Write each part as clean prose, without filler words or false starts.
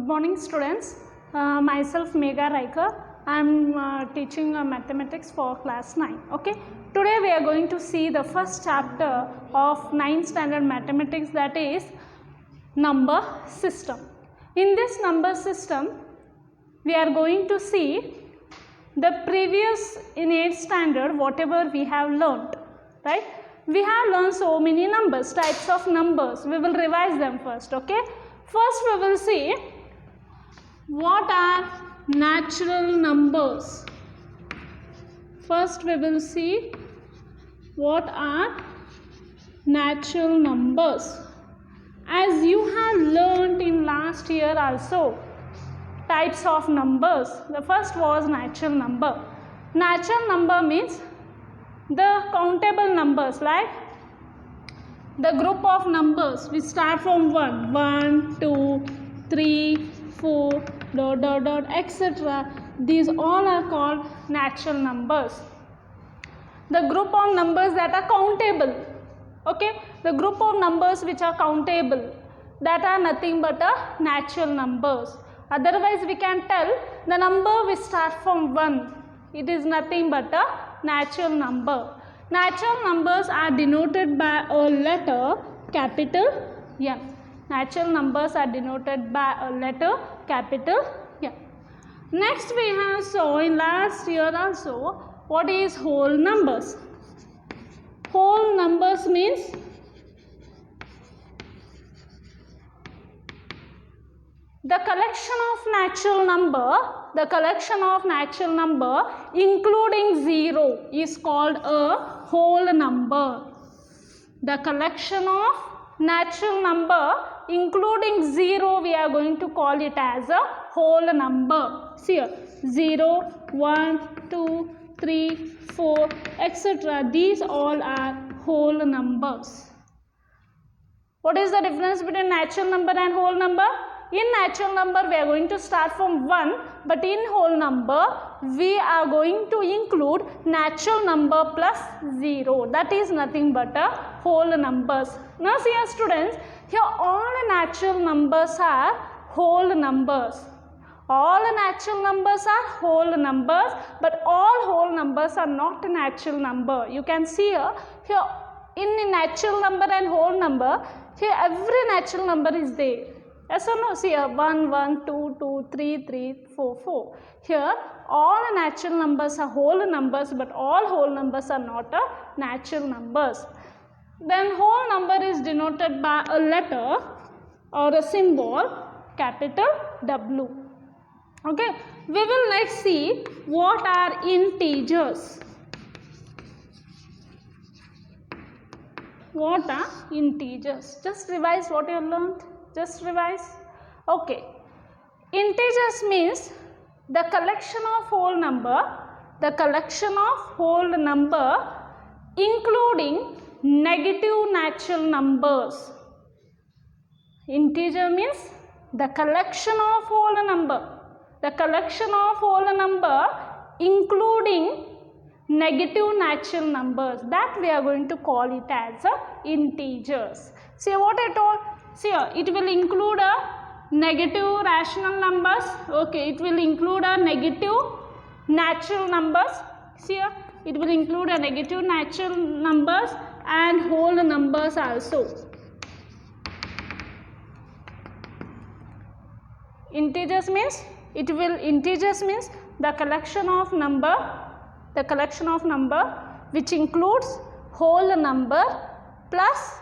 morning students, myself Megha Raikar. I am teaching mathematics for class 9. Okay, today we are going to see the first chapter of 9th standard mathematics, that is number system. In this number system we are going to see the previous in 8th standard whatever we have learnt, right? We have learned so many numbers, types of numbers. We will revise them first. Okay, first we will see what are natural numbers. First we will see what are natural numbers. As you have learnt in last year also, types of numbers. The first was natural number. Natural number means the countable numbers, like the group of numbers we start from 1, 2, 3, 4, etc. These all are called natural numbers. The group of numbers that are countable, okay, the group of numbers which are countable, that are nothing but a natural numbers. Otherwise we can tell the number we start from 1, it is nothing but a natural number. Natural numbers are denoted by a letter capital N. Natural numbers are denoted by a letter capital N. Next we have saw in last year also what is whole numbers. Whole numbers means the collection of natural number including 0 is called a whole number. The collection of natural number including 0 we are going to call it as a whole number. See here, 0, 1, 2, 3, 4, etc. These all are whole numbers. What is the difference between natural number and whole number? In natural number we are going to start from 1, but in whole number we are going to include natural number plus 0. That is nothing but a whole numbers. Now see here students, here all natural numbers are whole numbers. All natural numbers are whole numbers, but all whole numbers are not a natural number. You can see here in natural number and whole number, here every natural number is there. Yes or no? See here 1, 1, 2, 2, 3, 3, 4, 4. Here all natural numbers are whole numbers, but all whole numbers are not a natural numbers. Then whole number is denoted by a letter or a symbol capital W. Okay, we will next see what are integers. What are integers? Just revise what you have learned. Just revise. Okay. Integers means the collection of whole number. The collection of whole number including negative natural numbers. Integer means the collection of whole number. The collection of whole number including negative natural numbers, that we are going to call it as integers. See what I told? See here, it will include a negative rational numbers. Okay, it will include a negative natural numbers. See here, it will include a negative natural numbers and whole numbers also. Integers means the collection of number which includes whole number plus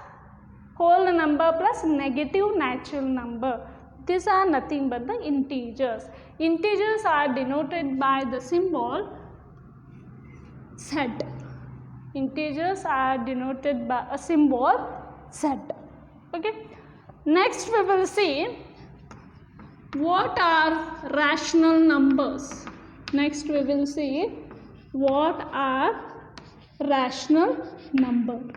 negative natural number. These are nothing but the integers. Integers are denoted by the symbol Z. Integers are denoted by a symbol Z. Okay. Next we will see what are rational numbers. Next we will see what are rational numbers.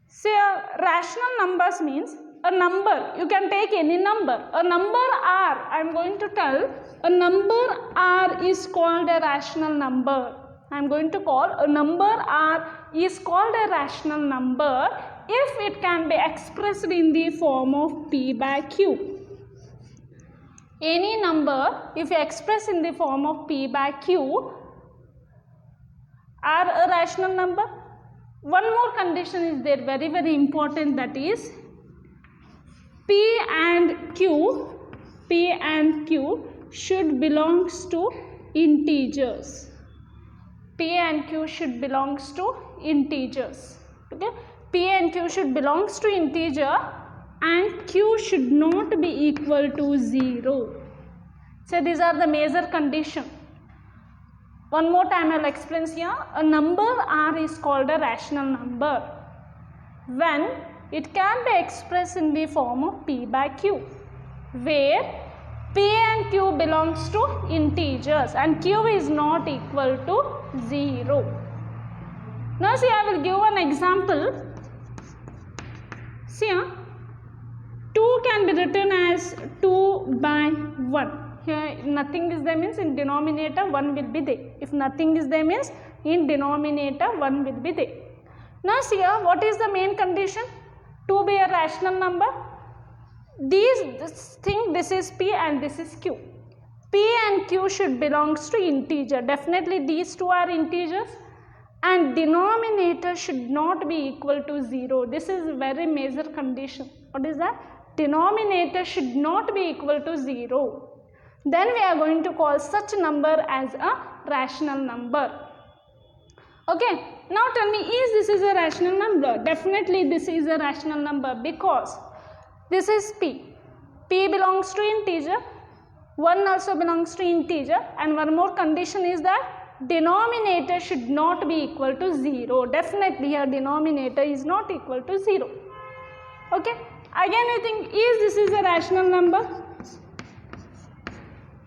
See, rational numbers means a number. You can take any number. A number R, I am going to tell, a number R is called a rational number. I am going to call a number R is called a rational number if it can be expressed in the form of P by Q. any number if expressed in the form of p by q are a rational number. One more condition is there, very very important, that is p and q should belongs to integers. P and q should belongs to integers. Okay, p and q should belongs to integer and q should not be equal to 0. So these are the major condition. One more time I will explain here. A number r is called a rational number when it can be expressed in the form of p by q, where p and q belongs to integers and q is not equal to 0. Now see, I will give an example. See, 2 can be written as 2 by 1. Here nothing is there means in denominator 1 will be there. If nothing is there means in denominator 1 will be there. Now see here, what is the main condition? To be a rational number, this is p and this is q. P and q should belongs to integer. Definitely these two are integers and denominator should not be equal to 0. This is very major condition. What is that? Denominator should not be equal to 0. Then we are going to call such number as a rational number. Okay, now tell me, is this a rational number? Definitely this is a rational number because this is p. P belongs to integer, 1 also belongs to integer, and one more condition is that denominator should not be equal to 0. Definitely here denominator is not equal to 0. Okay, again you think, is this a rational number?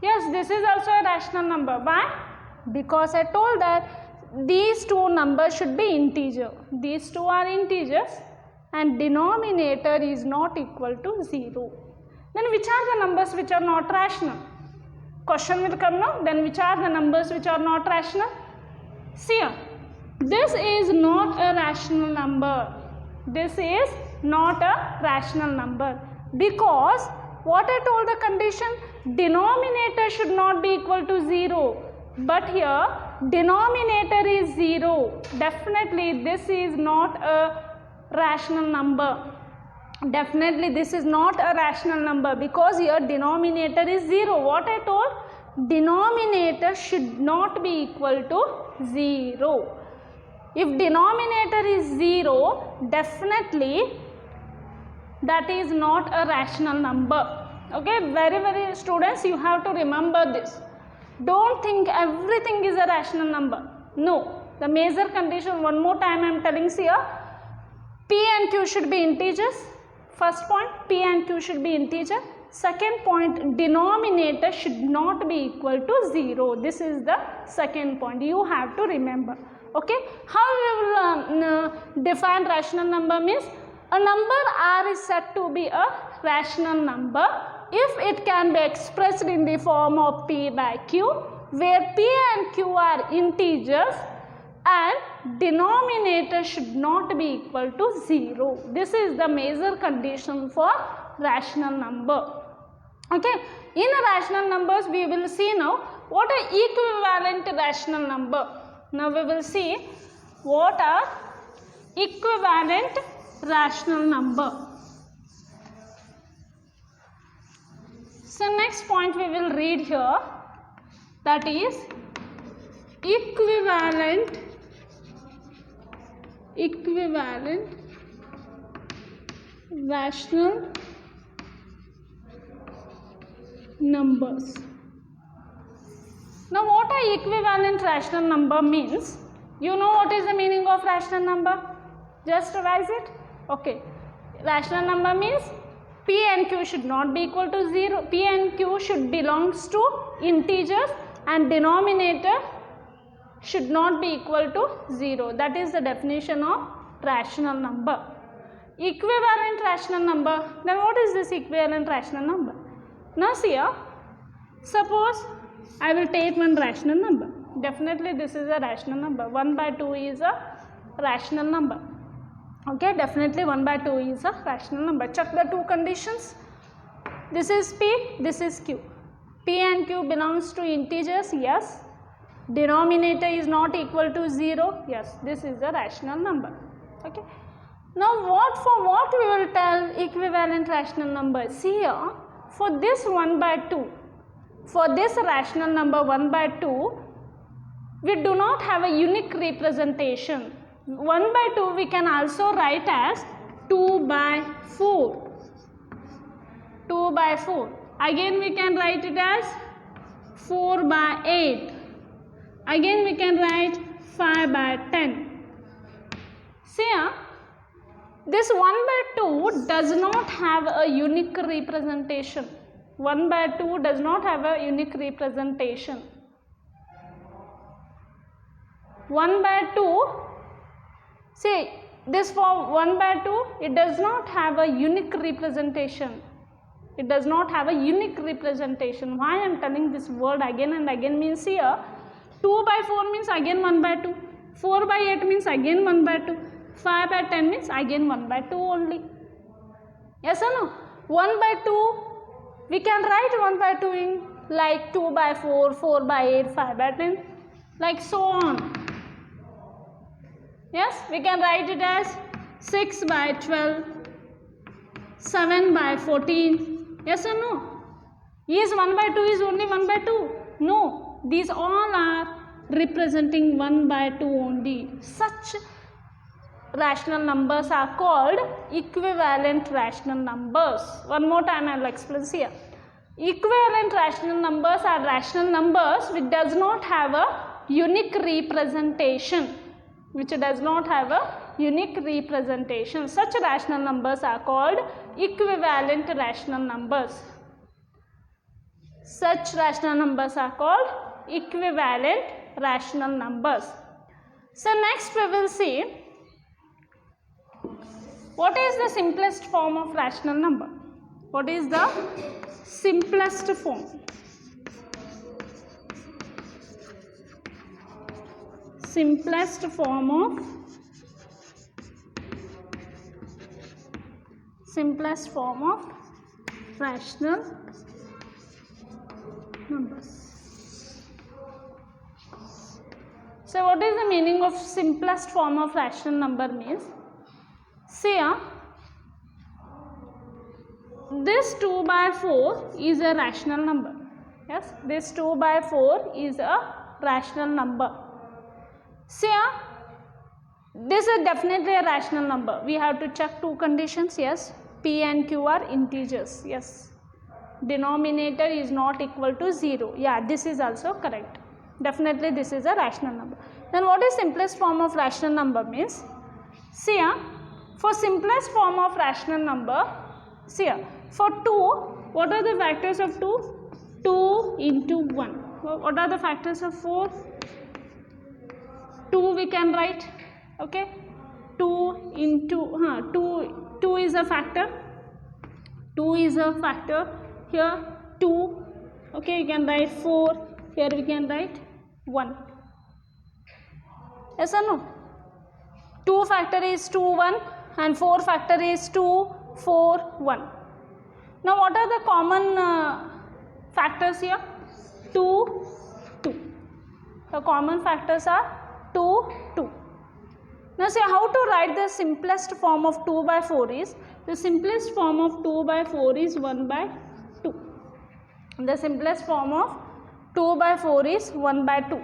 Yes, this is also a rational number. Why? Because I told that these two numbers should be integer. These two are integers and denominator is not equal to 0. Then which are the numbers which are not rational? Question will come now. Then which are the numbers which are not rational? See here, this is not a rational number. This is not a rational number because what I told the condition, denominator should not be equal to 0, but here denominator is 0. Definitely this is not a rational number. Definitely this is not a rational number because here denominator is 0. What I told, denominator should not be equal to 0. If denominator is 0, definitely that is not a rational number. Okay, very students, you have to remember this. Don't think everything is a rational number. No, the major condition, one more time I am telling here, p and q should be integers. First point, p and q should be integer. Second point, denominator should not be equal to 0. This is the second point you have to remember. Okay, how we will define rational number means, a number r is said to be a rational number if it can be expressed in the form of p by q, where p and q are integers and denominator should not be equal to 0. This is the major condition for rational number. Okay, in rational numbers we will see now what are equivalent rational number. Now we will see what are equivalent rational number. So next point we will read here, that is equivalent rational numbers. Now what are equivalent rational number means? You know what is the meaning of rational number? Just revise it. Okay, rational number means p and q should not be equal to 0. P and q should belongs to integers and denominator should not be equal to 0. That is the definition of rational number. Equivalent rational number. Then what is this equivalent rational number? Now see here, suppose I will take one rational number. Definitely this is a rational number. 1 by 2 is a rational number. Okay, definitely 1 by 2 is a rational number. Check the two conditions. This is p, this is q. P and Q belongs to integers, yes. Denominator is not equal to 0, yes, this is a rational number. Okay. Now for what we will tell equivalent rational number? See here, for this 1 by 2, for this rational number 1 by 2, we do not have a unique representation. 1 by 2 we can also write as 2 by 4. 2 by 4. Again we can write it as 4 by 8. Again we can write 5 by 10. See here, this 1 by 2 does not have a unique representation. 1 by 2 does not have a unique representation. 1 by 2, see this for 1 by 2, it does not have a unique representation. It does not have a unique representation. Why I am telling this word again and again means here, 2 by 4 means again 1 by 2, 4 by 8 means again 1 by 2, 5 by 10 means again 1 by 2 only. Yes or no? 1 by 2, we can write 1 by 2 in like 2 by 4, 4 by 8, 5 by 10, like so on. Yes, we can write it as 6 by 12, 7 by 14. Yes or no? Is 1 by 2 is only 1 by 2? No, these all are representing 1 by 2 only. Such rational numbers are called equivalent rational numbers. One more time I will explain here. Equivalent rational numbers are rational numbers which does not have a unique representation. Which does not have a unique representation. Such rational numbers are called equivalent rational numbers. Such rational numbers are called equivalent rational numbers. So next we will see what is the simplest form of rational number. What is the simplest form? Simplest form of rational numbers. So what is the meaning of simplest form of rational number means? See here, this 2 by 4 is a rational number. Yes, this 2 by 4 is a rational number. See here, this is definitely a rational number. We have to check two conditions. Yes, P and Q are integers. Yes, denominator is not equal to 0. Yeah, this is also correct. Definitely this is a rational number. Then what is simplest form of rational number means? See here, for simplest form of rational number, see here, for 2, what are the factors of 2? 2 into 1. What are the factors of 4? 2 we can write, okay, 2 into 2 is a factor, 2 is a factor, here 2, okay, you can write 4, here we can write 1. Yes or no? 2 factor is 2, 1 and 4 factor is 2, 4, 1. Now what are the common factors here? 2, 2. The common factors are 2, 2. Now see how to write the simplest form of 2 by 4 is, the simplest form of 2 by 4 is 1 by 2. The simplest form of 2 by 4 is 1 by 2.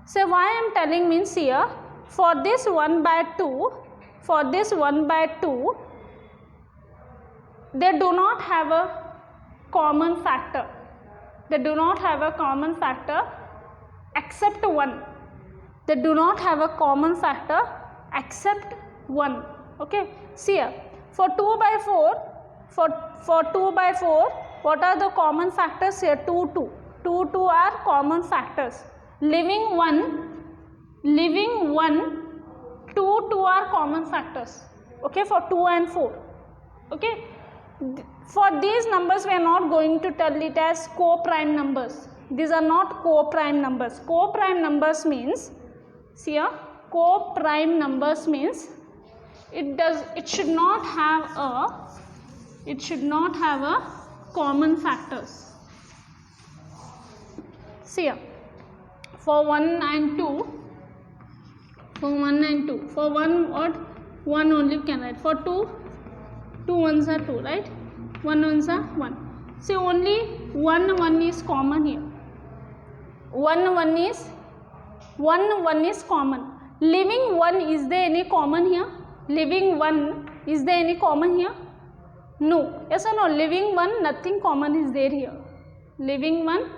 So why I am telling means here, for this 1 by 2, for this 1 by 2, they do not have a common factor. They do not have a common factor except 1. They do not have a common factor except 1. Okay. See here, for 2 by 4, for 2 by 4, what are the common factors here? 2, 2. 2, 2 are common factors. Leaving 1, 2, 2 are common factors. Okay, for 2 and 4. Okay. For these numbers we are not going to tell it as co-prime numbers. These are not co-prime numbers. Co-prime numbers means, see here, co-prime numbers means it should not have a common factors. See here, for 1 and 2, for 1 what? 1 only you can write. For 2, 2 ones are 2, right? 1 ones are 1. See, only 1 is common here. 1 is common. Living 1, is there any common here? Living 1, is there any common here? No. Yes or no? Living 1, nothing common is there here. Living 1,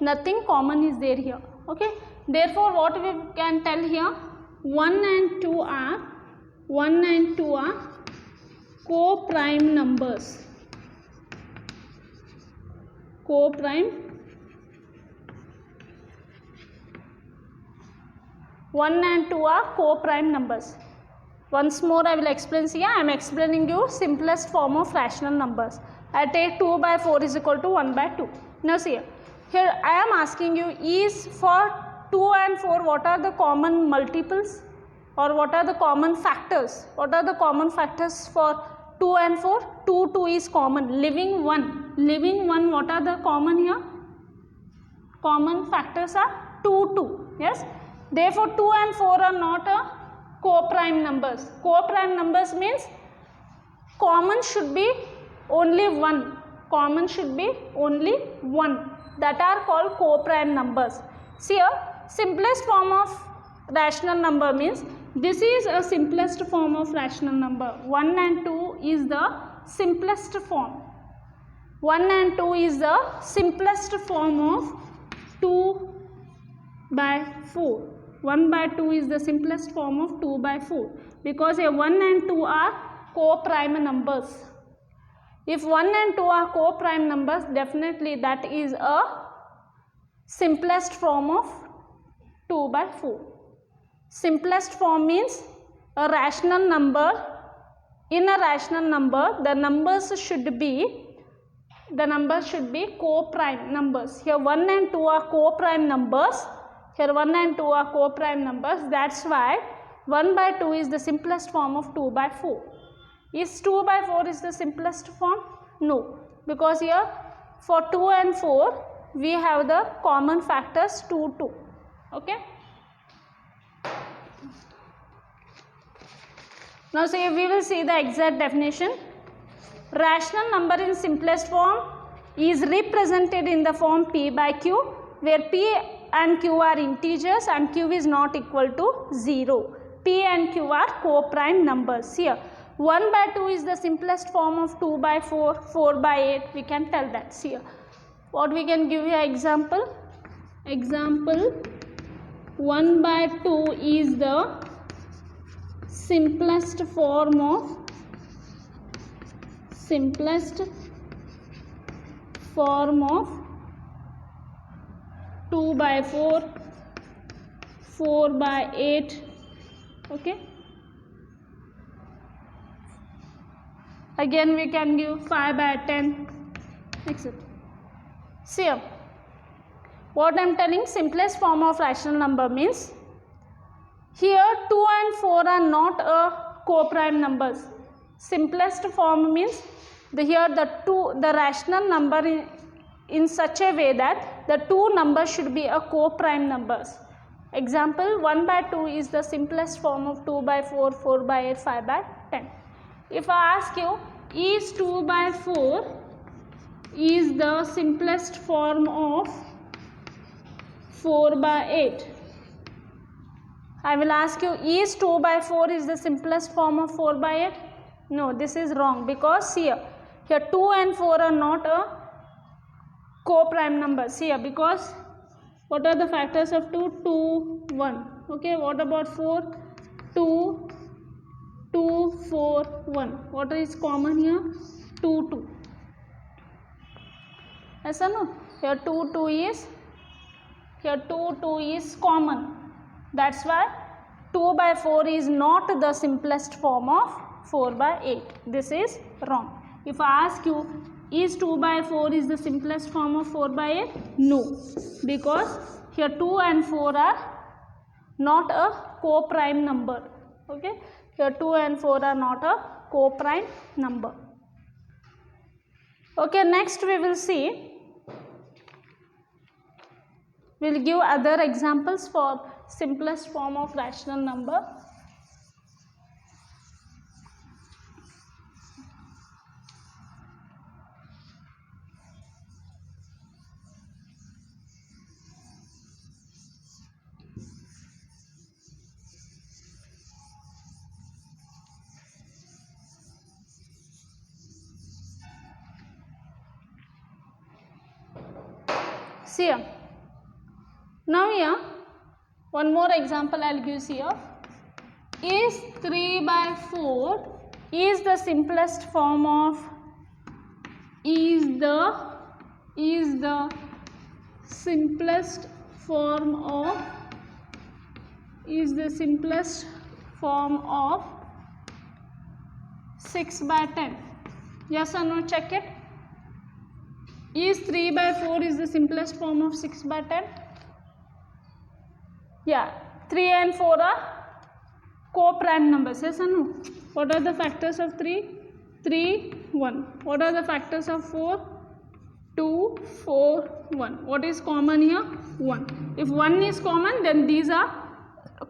nothing common is there here. Okay. Therefore, what we can tell here? 1 and 2 are co-prime numbers. Co-prime. 1 and 2 are co-prime numbers. Once more I will explain here. I am explaining you simplest form of rational numbers. I take 2 by 4 is equal to 1 by 2. Now see here I am asking you, is for 2 and 4 what are the common multiples or what are the common factors? What are the common factors for 2 and 4? 2 is common. Living 1 what are the common here? Common factors are 2. Yes. Therefore, 2 and 4 are not a co-prime numbers. Co-prime numbers means common should be only 1. Common should be only 1. That are called co-prime numbers. See here, simplest form of rational number means this is a simplest form of rational number. 1 and 2 is the simplest form. 1 and 2 is the simplest form of 2 by 4. 1 by 2 is the simplest form of 2 by 4 because 1 and 2 are co-prime numbers. If 1 and 2 are co-prime numbers, definitely that is a simplest form of 2 by 4. Simplest form means a rational number. In a rational number, the numbers should be co-prime numbers. Here 1 and 2 are co-prime numbers. Here 1 and 2 are co-prime numbers. That's why 1 by 2 is the simplest form of 2 by 4. Is 2 by 4 is the simplest form? No. Because here for 2 and 4 we have the common factors 2. Okay. Now see, we will see the exact definition. Rational number in simplest form is represented in the form p by q, where p and q are integers and q is not equal to 0. P and q are co-prime numbers. Here 1 by 2 is the simplest form of 2 by 4, 4 by 8. We can tell that. See here, what we can give here example. 1 by 2 is the simplest form of 2 by 4, 4 by 8. Okay. Again we can give 5 by 10, etc. See here, what I am telling, simplest form of rational number means here 2 and 4 are not a co-prime numbers. Simplest form means here the rational number in such a way that the two numbers should be a co-prime numbers. Example, 1 by 2 is the simplest form of 2 by 4, 4 by 8, 5 by 10. If I ask you, is 2 by 4 is the simplest form of 4 by 8? I will ask you, is 2 by 4 is the simplest form of 4 by 8? No, this is wrong, because here 2 and 4 are not a co-prime numbers here, because what are the factors of 2? 2, 1. Okay, what about 4? 2, 2, 4, 1. What is common here? 2, 2. Yes or no? Here 2, 2 is common. That's why 2 by 4 is not the simplest form of 4 by 8. This is wrong. If I ask you, is 2 by 4 is the simplest form of 4 by 8? No, because here 2 and 4 are not a co-prime number. Okay, here 2 and 4 are not a co-prime number. Okay, next we will see We'll give other examples for simplest form of rational number. See here. Now here, one more example I'll give here. Is 3 by 4 is the simplest form of simplest form of 6 by 10. Yes or no? Check it. Is 3 by 4 is the simplest form of 6 by 10? Yeah, 3 and 4 are co-prime numbers. Yes or no? What are the factors of 3? 3, 1. What are the factors of 4? 2, 4, 1. What is common here? 1. If 1 is common, then these are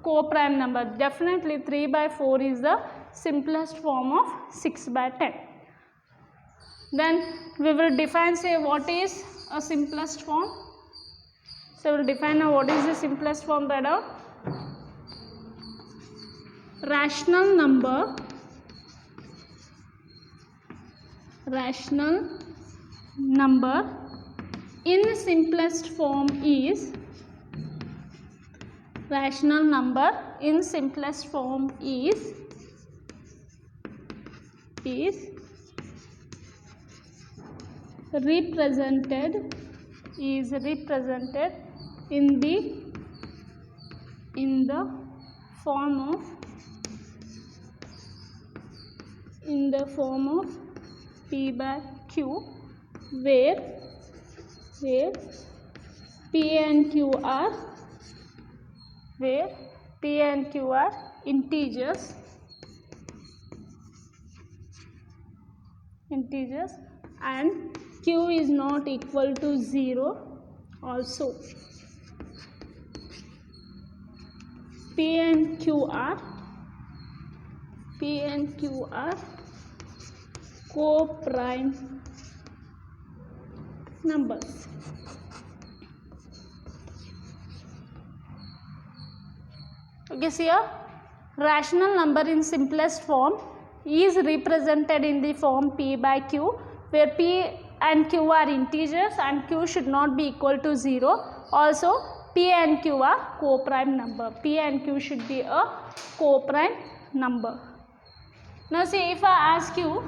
co-prime number. Definitely 3 by 4 is the simplest form of 6 by 10. Then we will define, say, what is a simplest form. So we will define now what is the simplest form better. Rational number in simplest form is represented in the form of P by Q, where P and Q are integers and Q is not equal to 0 also. P and Q are co-prime numbers. Okay, see here, rational number in simplest form is represented in the form P by Q, where P and Q are integers and Q should not be equal to 0. Also, P and Q are co-prime number. P and Q should be a co-prime number. Now see, if I ask you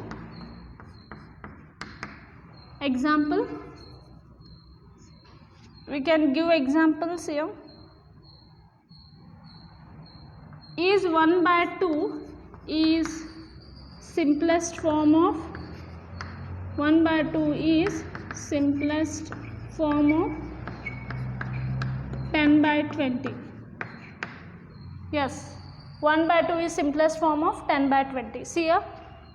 example, we can give examples here. Is 1 by 2 is simplest form of 10 by 20. Yes, 1 by 2 is simplest form of 10 by 20. See here,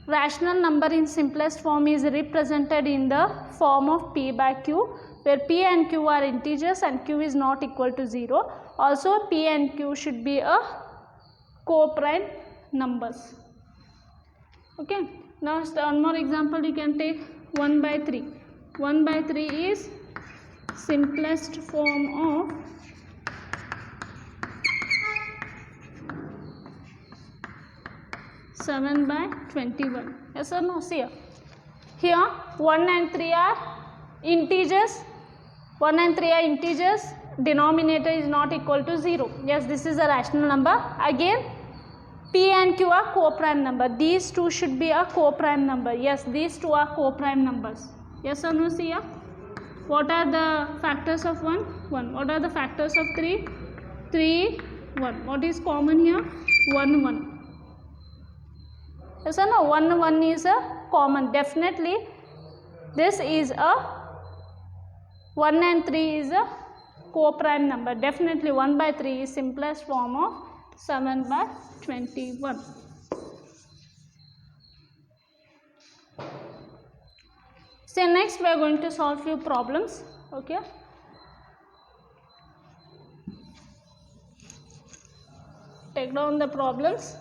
rational number in simplest form is represented in the form of P by Q, where P and Q are integers and Q is not equal to 0. Also, P and Q should be a co-prime numbers. Okay, now one more example you can take. 1 by 3. 1 by 3 is simplest form of 7 by 21. Yes or no? See here 1 and 3 are integers. 1 and 3 are integers. Denominator is not equal to 0. Yes, this is a rational number. Again, P and Q are co-prime number. These two should be a co-prime number. Yes, these two are co-prime numbers. Yes or no? See here. What are the factors of 1? 1. What are the factors of 3? 3, 1. What is common here? 1, 1. Yes or no? 1, 1 is a common. Definitely, this is a 1 and 3 is a co-prime number. Definitely 1 by 3 is simplest form of 7 by 21. So next we are going to solve few problems. Okay. take down the problems.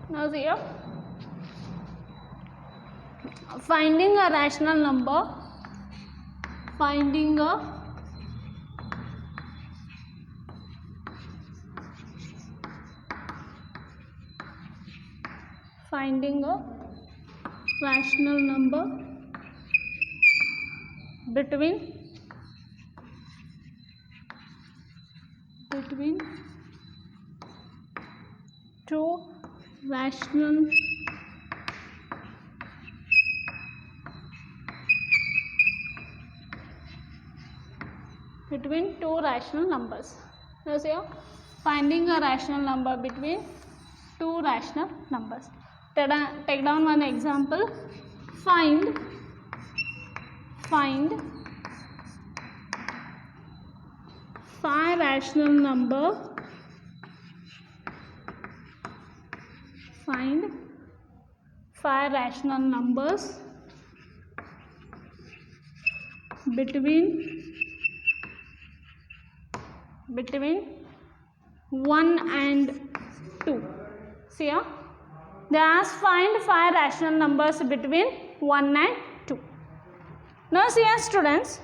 Now here, finding a rational number, finding a rational number between two rational numbers. Now say finding a rational number between two rational numbers. Take down one example. Find five rational number. Find 5 rational numbers between 1 and 2. See here, they ask find 5 rational numbers between 1 and 2. Now see here students,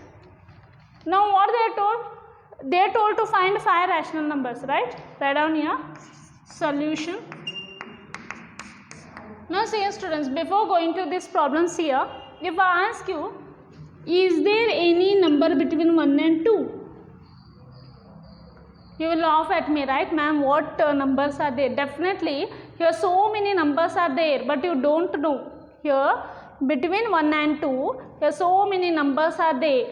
now what they told? They told to find 5 rational numbers, right? Write down here solution. Now see here students, before going to these problems here, if I ask you, is there any number between 1 and 2? You will laugh at me, right? Ma'am, what numbers are there? Definitely, here so many numbers are there, but you don't know. Here, between 1 and 2, here so many numbers are there.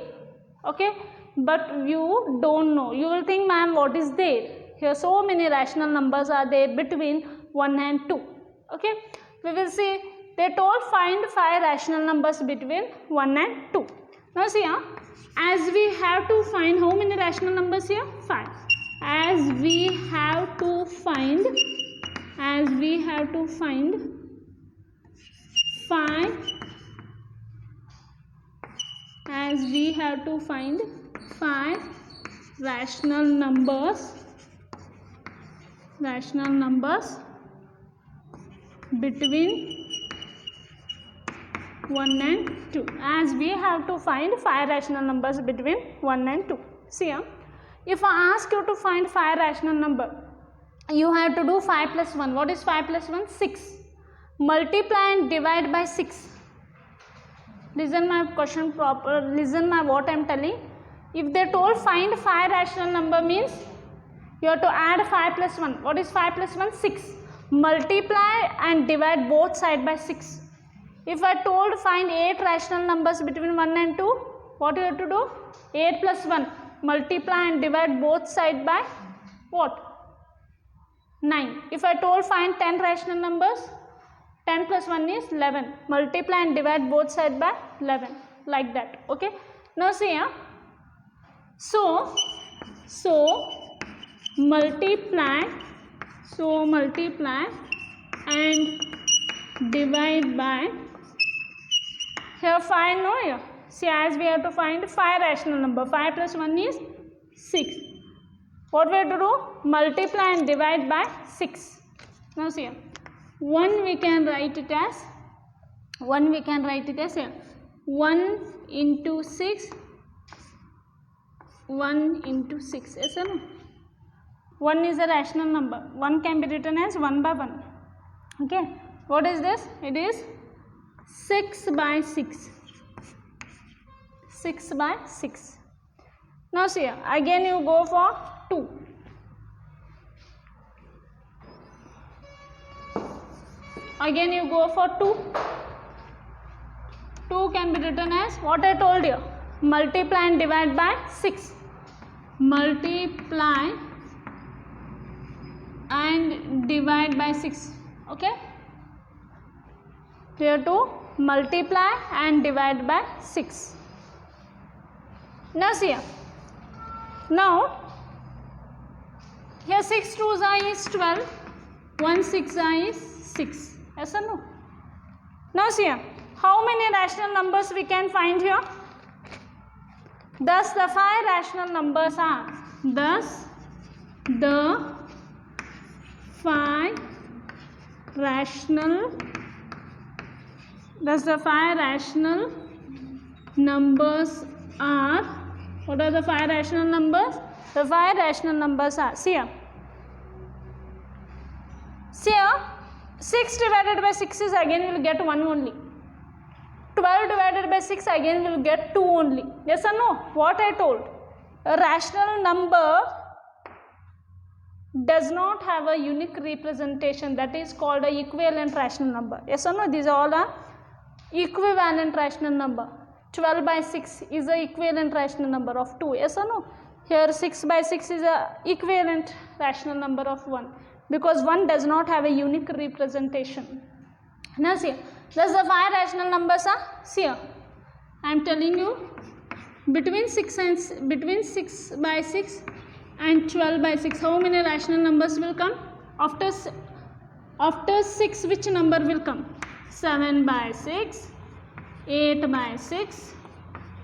Okay? But you don't know. You will think, ma'am, what is there? Here so many rational numbers are there between 1 and 2. Okay? We will see, they told find 5 rational numbers between 1 and 2. Now see here, as we have to find how many rational numbers here? 5. As we have to find 5 rational numbers between 1 and 2. As we have to find 5 rational numbers between 1 and 2. See here, if I ask you to find 5 rational number, you have to do 5 plus 1. What is 5 plus 1? 6. Multiply and divide by 6. Listen my question proper. Listen my what I am telling. If they told find 5 rational number means you have to add 5 plus 1. What is 5 plus 1? 6. Multiply and divide both side by 6. If I told find 8 rational numbers between 1 and 2, what you have to do? 8 plus 1. Multiply and divide both side by what? 9. If I told find 10 rational numbers, 10 plus 1 is 11. Multiply and divide both side by 11. Like that. Okay. Now see here. So multiply and divide by, here 5 no here. See, as we have to find 5 rational number. 5 plus 1 is 6. What we have to do? Multiply and divide by 6. Now see here. 1 we can write it as here. 1 into 6. 1 into 6. Yes or no? 1 is a rational number. 1 can be written as 1 by 1. Okay. What is this? It is 6 by 6. 6 by 6. Now see here. Again you go for 2. Again you go for 2. 2 can be written as what I told you. Multiply and divide by 6. Multiply and divide by 6. Okay, here to multiply and divide by 6. Now see here, now here 6 2s is 12, 1 6 is 6, yes or no? Now see here, how many rational numbers we can find here? Thus the 5 rational numbers are, thus the 5 rational numbers are, what are the 5 rational numbers? The 5 rational numbers are, see here, 6 divided by 6 is again we will get 1 only. 12 divided by 6 again we will get 2 only. Yes or no? What I told? A rational number does not have a unique representation, that is called a equivalent rational number. Yes or no? These all are equivalent rational number. 12 by 6 is a equivalent rational number of 2. Yes or no? Here 6 by 6 is a equivalent rational number of 1, because 1 does not have a unique representation. Now see, thus the 5 rational numbers are, see here, I am telling you, between 6 by 6 and 12 by 6, how many rational numbers will come? After 6, which number will come? 7 by 6, 8 by 6,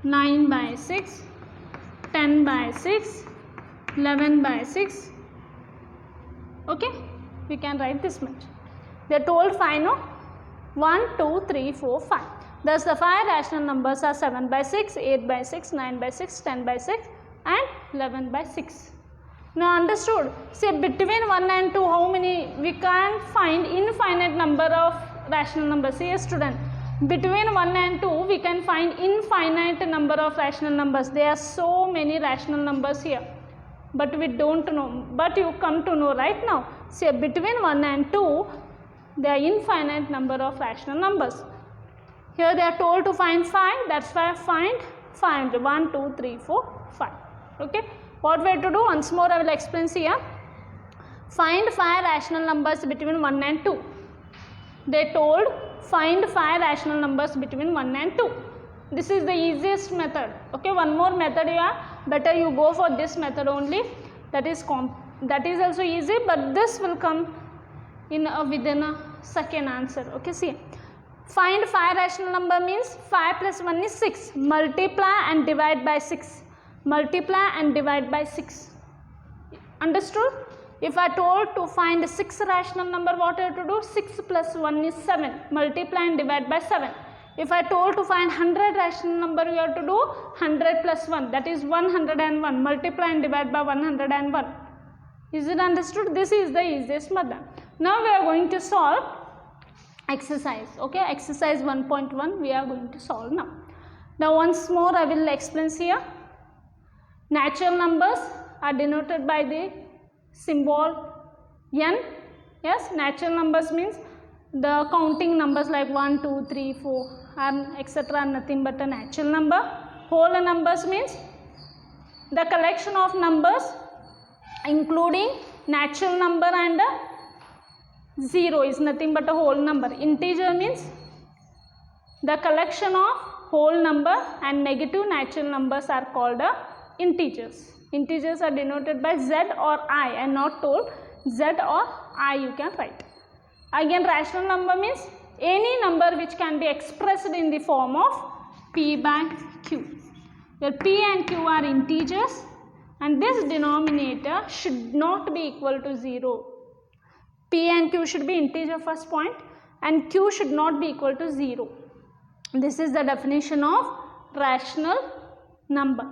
9 by 6, 10 by 6, 11 by 6. Okay, we can write this much. They are told 5, no? 1, 2, 3, 4, 5. Thus the 5 rational numbers are 7 by 6, 8 by 6, 9 by 6, 10 by 6 and 11 by 6. Now understood? Say between 1 and 2, how many? We can't find infinite number of rational numbers. See, student, between 1 and 2 we can find infinite number of rational numbers. There are so many rational numbers here, but we don't know, but you come to know right now. Say between 1 and 2 there are infinite number of rational numbers. Here they are told to find 5, that's why find 5. 1, 2, 3, 4, 5. Okay, what we have to do? Once more I will explain here. Find 5 rational numbers between 1 and 2. They told find 5 rational numbers between 1 and 2. This is the easiest method. Okay, one more method you have, better you go for this method only. That is also easy, but this will come in within a second answer. Okay, see, find 5 rational number means 5 plus 1 is 6. Multiply and divide by 6. Multiply and divide by 6. Understood? If I told to find 6 rational number, what I have to do? 6 plus 1 is 7. Multiply and divide by 7. If I told to find 100 rational number, you have to do 100 plus 1, that is 101. Multiply and divide by 101. Is it understood? This is the easiest method. Now we are going to solve exercise. Okay, exercise 1.1 we are going to solve now. Now once more I will explain here. Natural numbers are denoted by the symbol n. Yes, natural numbers means the counting numbers like 1, 2, 3, 4 and etc. are nothing but a natural number. Whole numbers means the collection of numbers including natural number and 0 is nothing but a whole number. Integer means the collection of whole number, and negative natural numbers are called integers. Integers are denoted by Z or I. I am not told Z or I you can write. Again, rational number means any number which can be expressed in the form of P by Q. Where P and Q are integers and this denominator should not be equal to 0. P and Q should be integer first point and Q should not be equal to 0. This is the definition of rational number.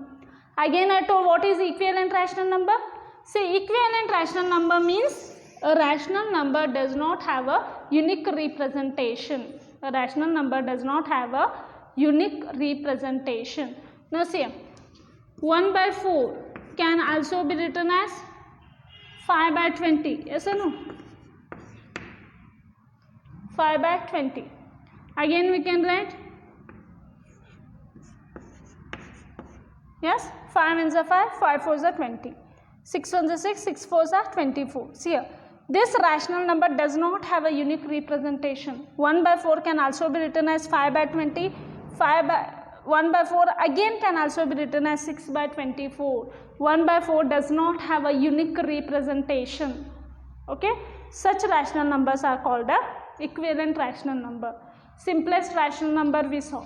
Again I told what is equivalent rational number. Say equivalent rational number means a rational number does not have a unique representation. A rational number does not have a unique representation. Now see, 1 by 4 can also be written as 5 by 20. Yes or no? 5 by 20. Again we can write, yes, 5 ones are 5, 5 fours are 20. 6 ones are 6, 6 fours are 24. See here, This rational number does not have a unique representation. 1 by 4 can also be written as 5 by 20. 1 by 4 again can also be written as 6 by 24. 1 by 4 does not have a unique representation. Okay, such rational numbers are called a equivalent rational number. Simplest rational number we saw.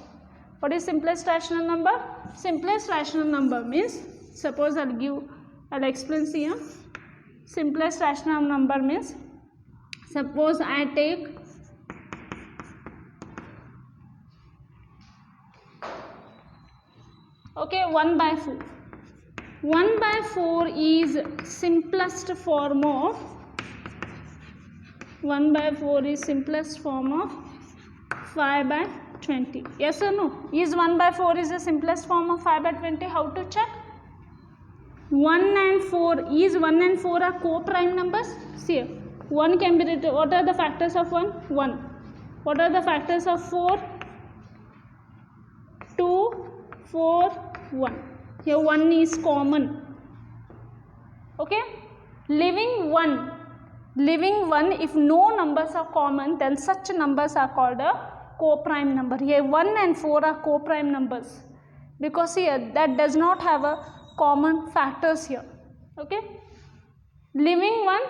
What is simplest rational number? Simplest rational number means, suppose I'll explain here. Simplest rational number means, suppose I take okay 1 by 4. 1 by 4 is simplest form of 1 by 4 is simplest form of 5 by 20. Yes or no? Is 1 by 4 is the simplest form of 5 by 20? How to check? 1 and 4, is 1 and 4 are co-prime numbers? See, 1 can be written, what are the factors of 1? 1. What are the factors of 4? 2, 4, 1. Here 1 is common. Okay? Living 1, if no numbers are common, then such numbers are called a co-prime number. Here 1 and 4 are co-prime numbers, because here that does not have a common factors here. Okay, living 1,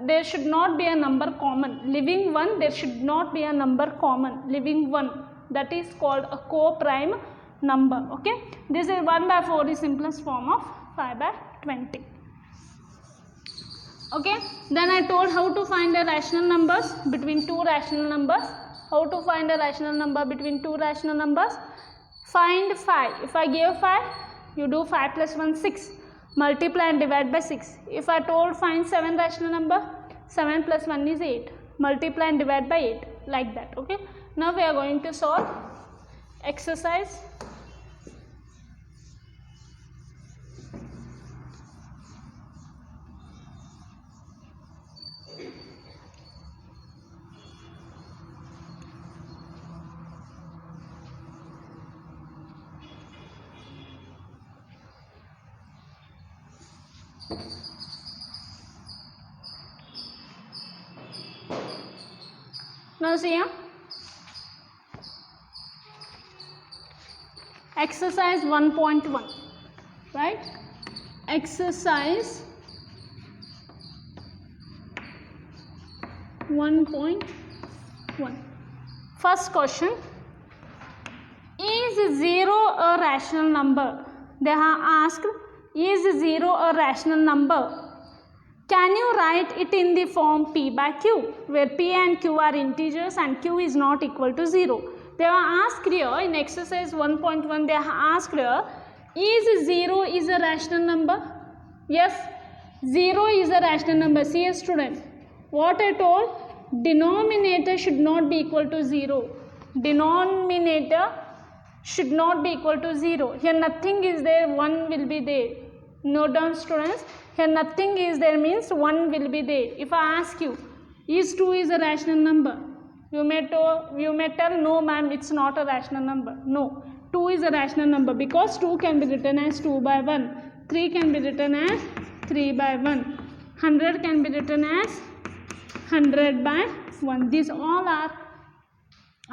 there should not be a number common. Living 1, there should not be a number common. Living 1, that is called a co-prime number. Okay, this is 1 by 4 is simplest form of 5 by 20. Okay, then I told how to find the rational numbers between two rational numbers. How to find a rational number between two rational numbers? Find 5. If I give 5, you do 5 plus 1, 6. Multiply and divide by 6. If I told find 7 rational number, 7 plus 1 is 8. Multiply and divide by 8. Like that. Okay. Now we are going to solve exercise. Now see here, exercise 1.1, right? Exercise 1.1. First question, is 0 a rational number? They have asked, is 0 a rational number? Can you write it in the form p by q, where p and q are integers and q is not equal to 0? They are asked here in exercise 1.1, they are asked here, is 0 is a rational number? Yes, 0 is a rational number. See a student, what I told, denominator should not be equal to 0. Denominator should not be equal to 0. Here nothing is there, 1 will be there. Note down students, here nothing is there means 1 will be there. If I ask you, is 2 is a rational number? You may tell, no ma'am, it's not a rational number. No, 2 is a rational number, because 2 can be written as 2 by 1. 3 can be written as 3 by 1. 100 can be written as 100 by 1. These all are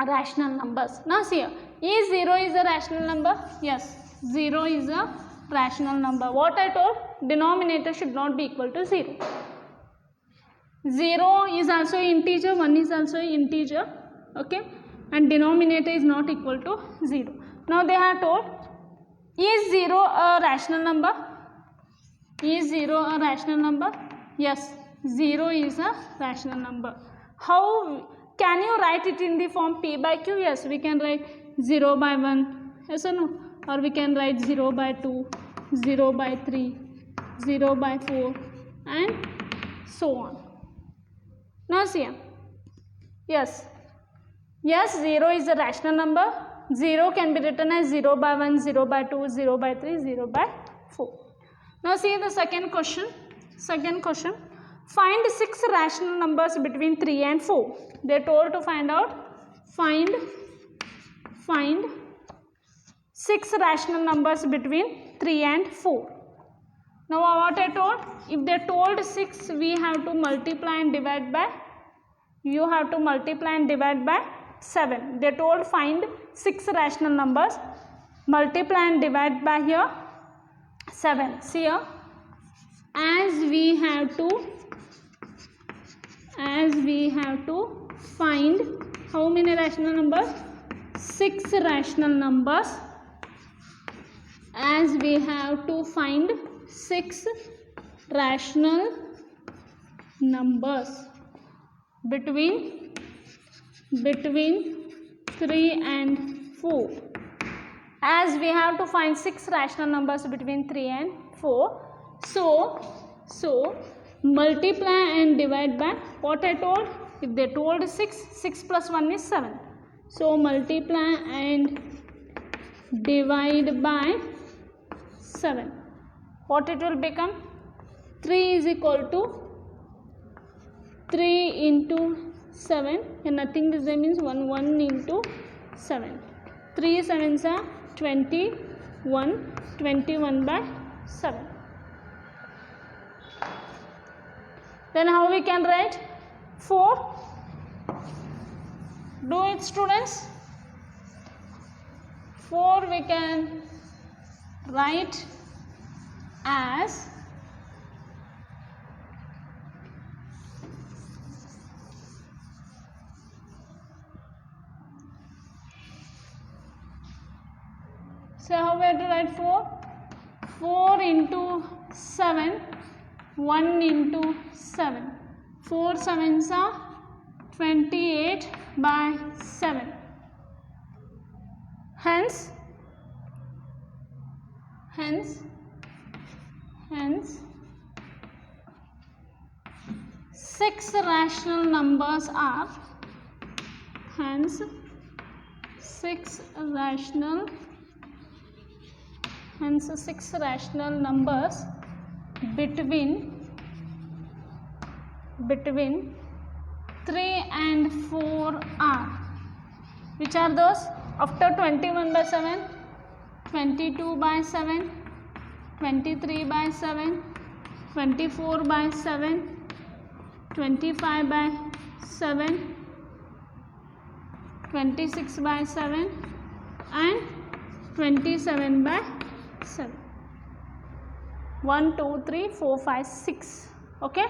rational numbers. Now see here, is 0 is a rational number? Yes, 0 is a rational number. What I told, denominator should not be equal to 0. 0 is also integer, 1 is also integer, okay, and denominator is not equal to 0. Now they have told, is 0 a rational number? Is 0 a rational number? Yes, 0 is a rational number. How can you write it in the form p by q? Yes, we can write 0 by 1, yes or no? Or we can write 0 by 2, 0 by 3, 0 by 4 and so on. Now see here, yes, 0 is a rational number. 0 can be written as 0 by 1, 0 by 2, 0 by 3, 0 by 4. Now see the second question. Find 6 rational numbers between 3 and 4. They are told to find out, find 6 rational numbers between 3 and 4. Now what I told, if they told 6, we have to multiply and divide by, you have to multiply and divide by 7. They told find 6 rational numbers, multiply and divide by here 7. See here, as we have to find how many rational numbers? 6 rational numbers. As we have to find 6 rational numbers between 3 and 4. As we have to find 6 rational numbers between 3 and 4. So multiply and divide by what I told. If they told 6 plus 1 is 7. So multiply and divide by 7. What it will become? 3 is equal to 3 into 7, and nothing is there means 1 into 7. 3 sevens are 21, 21 by 7. Then how we can write? 4. Do it, students. 4 we can write as so how we have to write 4? 4 into 7, 1 into 7. 4 sevens are 28 by 7. Hence 6 rational numbers are, hence 6 rational numbers between 3 and 4 are, which are those? After 21 by 7, 22 by 7, 23 by 7, 24 by 7, 25 by 7, 26 by 7 and 27 by 7. 1, 2, 3, 4, 5, 6. Okay.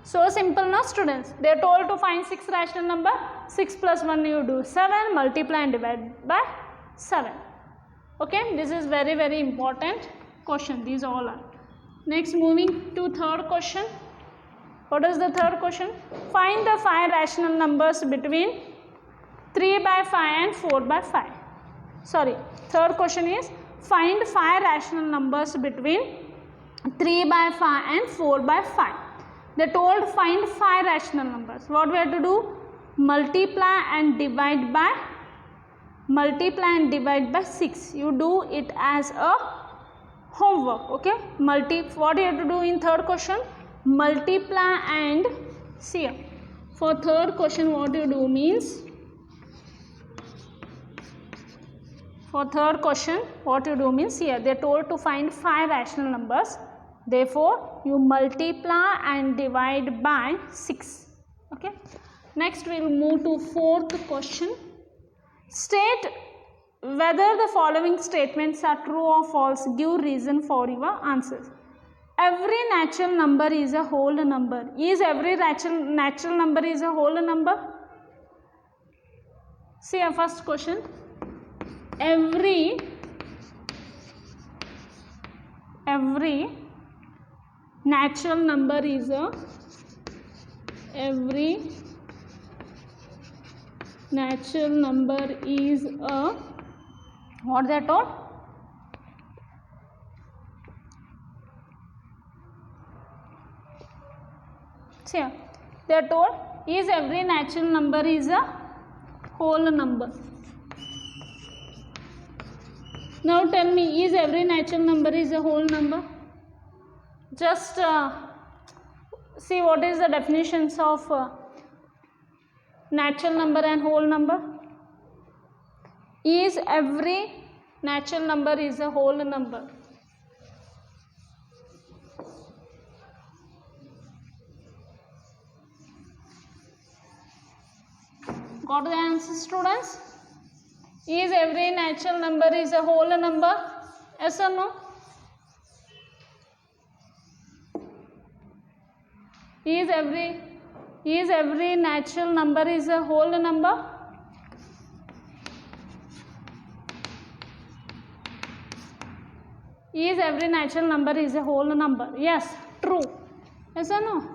So simple now, students. They are told to find 6 rational number. 6 plus 1 you do 7, multiply and divide by 7. Okay. This is very, very important question. These all are. Next, moving to third question. What is the third question? Find the 5 rational numbers between 3 by 5 and 4 by 5. Sorry. Third question is find 5 rational numbers between 3 by 5 and 4 by 5. They told find 5 rational numbers. What we have to do? Multiply and divide by 6. You do it as a homework. Okay. What you have to do in third question? Multiply and see. For third question, what you do means, here they are told to find 5 rational numbers. Therefore, you multiply and divide by 6. Okay. Next, we will move to fourth question. State whether the following statements are true or false. Give reason for your answers. Every natural number is a whole number. Is every natural number is a whole number? See our first question. Every natural number is a what they are told? See, they are told is every natural number is a whole number. Now tell me, is every natural number is a whole number? Just see what is the definitions of natural number and whole number. Is every natural number is a whole number. Got the answer, students? Is every natural number is a whole number? Yes or no? Is every natural number is a whole number? Is every natural number is a whole number? Yes, true. Yes or no?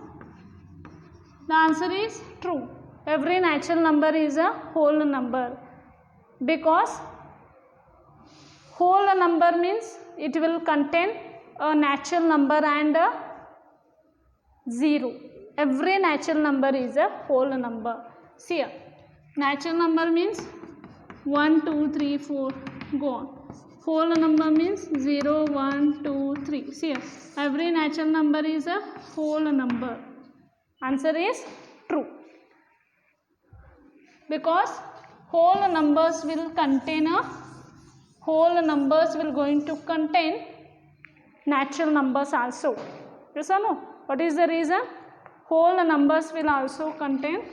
The answer is true. Every natural number is a whole number, because whole number means it will contain a natural number and a zero. Every natural number is a whole number. See here, natural number means 1, 2, 3, 4, go on. Whole number means 0, 1, 2, 3. See here, every natural number is a whole number. Answer is true, because whole numbers will contain going to contain natural numbers also. Yes or no? What is the reason? Whole numbers will also contain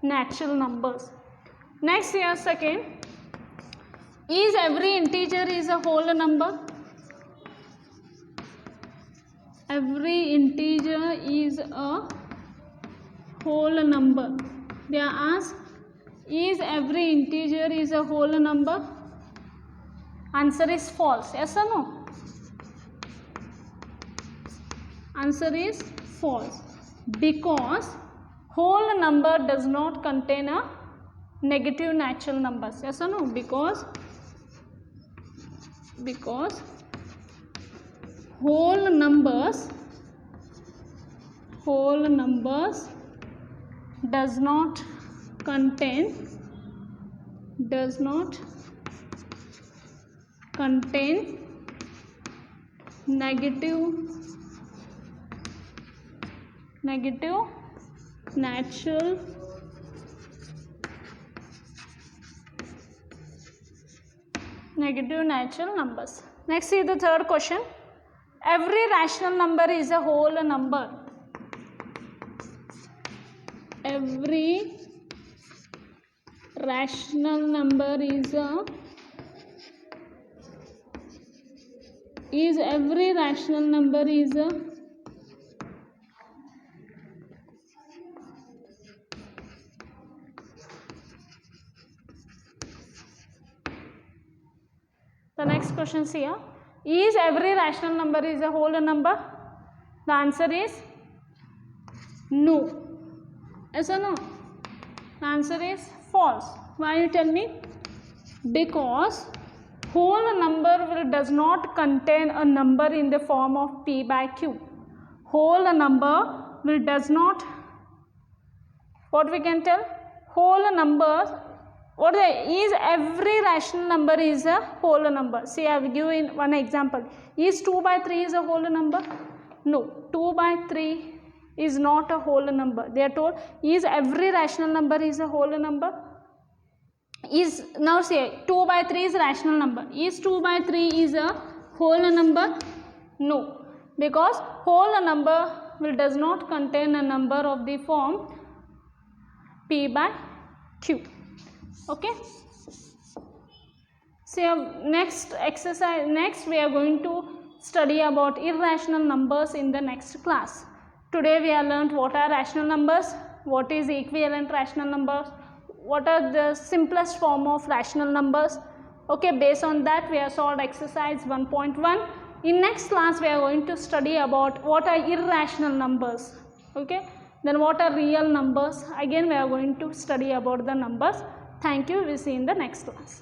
natural numbers. Next here, second, is every integer is a whole number? Every integer is a whole number. They are asked, is every integer is a whole number? Answer is false. Yes or no? Answer is false, because whole number does not contain a negative natural numbers. Yes or no? Because whole numbers does not contain negative natural numbers. Next, see the third question. Every rational number is a whole number. Every rational number is every rational number is a The next question here, is every rational number is a whole number? The answer is no. Yes or no? The answer is false. Why you tell me? Because whole number does not contain a number in the form of p by q. Whole number does not, what we can tell? Whole number, is every rational number is a whole number. See, I will give in one example. Is 2 by 3 is a whole number? No, 2 by 3 is not a whole number. They are told, is every rational number is a whole number? Is, now say 2 by 3 is a rational number. Is 2 by 3 is a whole number? No, because whole number does not contain a number of the form p by q. Okay. So next exercise, next we are going to study about irrational numbers in the next class. Today we have learnt what are rational numbers, what is equivalent rational numbers, what are the simplest form of rational numbers. Okay, based on that we have solved exercise 1.1. In next class we are going to study about what are irrational numbers. Okay, then what are real numbers. Again we are going to study about the numbers. Thank you. We will see in the next class.